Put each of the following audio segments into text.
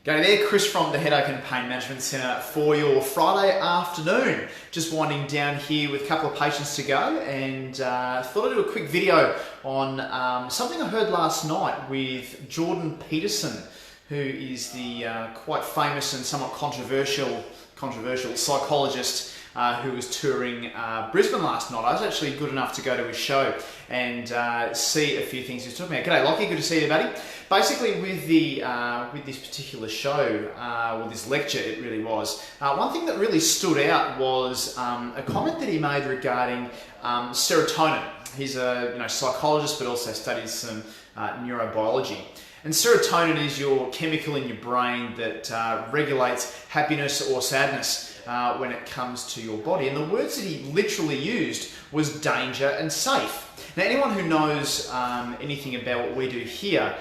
G'day there, Chris from the Headache and Pain Management Centre for your Friday afternoon. Just winding down here with a couple of patients to go, and thought I'd do a quick video on something I heard last night with Jordan Peterson, who is the quite famous and somewhat controversial psychologist who was touring Brisbane last night. I was actually good enough to go to his show and see a few things he was talking about. G'day Lockie, good to see you buddy. Basically with this particular show, or this lecture it really was, one thing that really stood out was a comment that he made regarding serotonin. He's a psychologist but also studies some neurobiology. And serotonin is your chemical in your brain that regulates happiness or sadness when it comes to your body. And the words that he literally used was danger and safe. Now, anyone who knows anything about what we do here,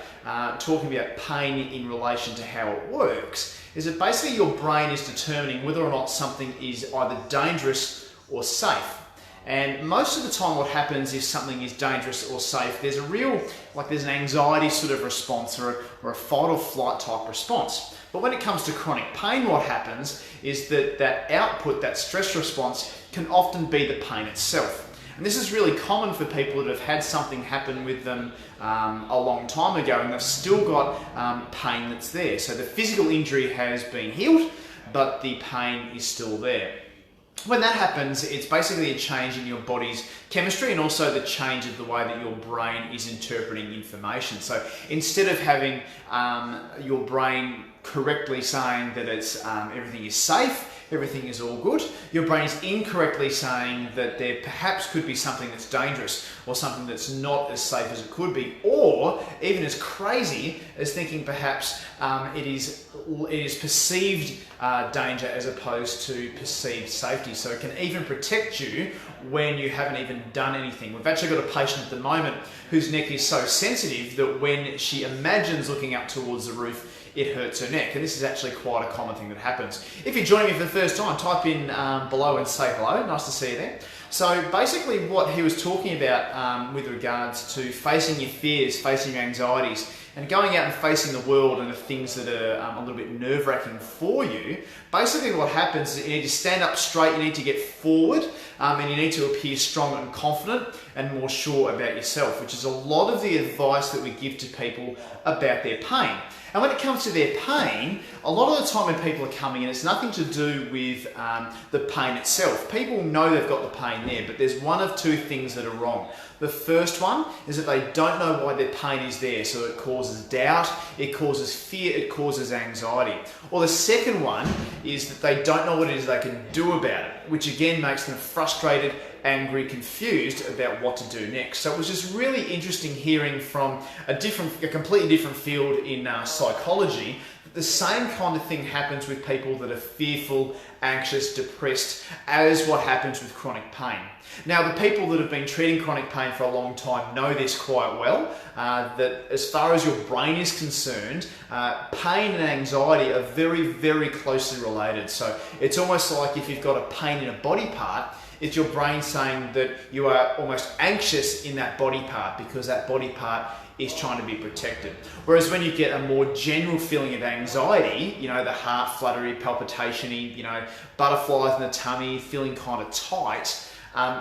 talking about pain in relation to how it works, is that basically your brain is determining whether or not something is either dangerous or safe. And most of the time what happens if something is dangerous or safe, there's there's an anxiety sort of response or a fight or flight type response. But when it comes to chronic pain, what happens is that output, that stress response, can often be the pain itself. And this is really common for people that have had something happen with them a long time ago and they've still got pain that's there. So the physical injury has been healed, but the pain is still there. When that happens, it's basically a change in your body's chemistry and also the change of the way that your brain is interpreting information. So instead of having your brain correctly saying that it's everything is safe, everything is all good, your brain is incorrectly saying that there perhaps could be something that's dangerous or something that's not as safe as it could be, or even as crazy as thinking perhaps it is perceived danger as opposed to perceived safety. So it can even protect you when you haven't even done anything. We've actually got a patient at the moment whose neck is so sensitive that when she imagines looking up towards the roof, it hurts her neck. And this is actually quite a common thing that happens. If you're joining me for the first time, type in below and say hello. Nice to see you there. So basically what he was talking about with regards to facing your fears, facing your anxieties, and going out and facing the world and the things that are a little bit nerve-wracking for you, basically what happens is you need to stand up straight, you need to get forward, and you need to appear strong and confident and more sure about yourself, which is a lot of the advice that we give to people about their pain. And when it comes to their pain, a lot of the time when people are coming in, it's nothing to do with the pain itself. People know they've got the pain there, but there's one of two things that are wrong. The first one is that they don't know why their pain is there, so it causes doubt, it causes fear, it causes anxiety. Or the second one is that they don't know what it is they can do about it, which again makes them frustrated, angry, confused about what to do next. So it was just really interesting hearing from a completely different field in psychology, that the same kind of thing happens with people that are fearful, anxious, depressed, as what happens with chronic pain. Now, the people that have been treating chronic pain for a long time know this quite well, that as far as your brain is concerned, pain and anxiety are very, very closely related. So it's almost like if you've got a pain in a body part, it's your brain saying that you are almost anxious in that body part because that body part is trying to be protected. Whereas when you get a more general feeling of anxiety, the heart fluttery, palpitation-y, butterflies in the tummy, feeling kind of tight,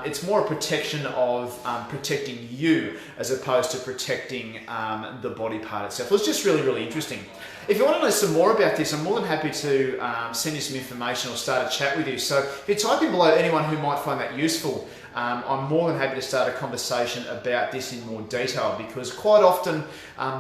it's more a protection of protecting you as opposed to protecting the body part itself. It was just really, really interesting. If you want to know some more about this, I'm more than happy to send you some information or start a chat with you. So if you type in below anyone who might find that useful, I'm more than happy to start a conversation about this in more detail, because quite often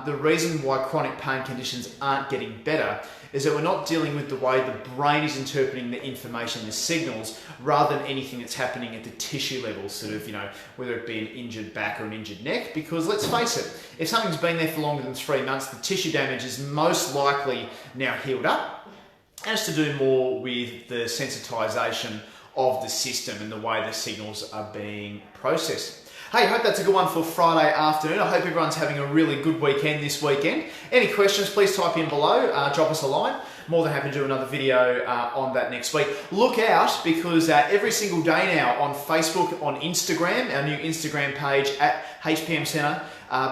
the reason why chronic pain conditions aren't getting better is that we're not dealing with the way the brain is interpreting the information, the signals, rather than anything that's happening at the tissue level, sort of, whether it be an injured back or an injured neck. Because let's face it, if something's been there for longer than 3 months, the tissue damage is most likely now healed up. It has to do more with the sensitization of the system and the way the signals are being processed. Hey, hope that's a good one for Friday afternoon. I hope everyone's having a really good weekend this weekend. Any questions, please type in below, drop us a line. More than happy to do another video on that next week. Look out, because every single day now on Facebook, on Instagram, our new Instagram page at HPM Centre,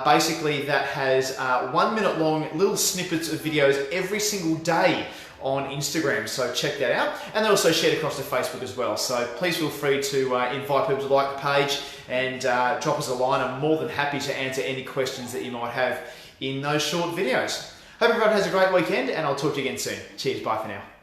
basically that has 1 minute long little snippets of videos every single day on Instagram, so check that out. And they're also shared across to Facebook as well, so please feel free to invite people to like the page and drop us a line. I'm more than happy to answer any questions that you might have in those short videos. Hope everyone has a great weekend, and I'll talk to you again soon. Cheers, bye for now.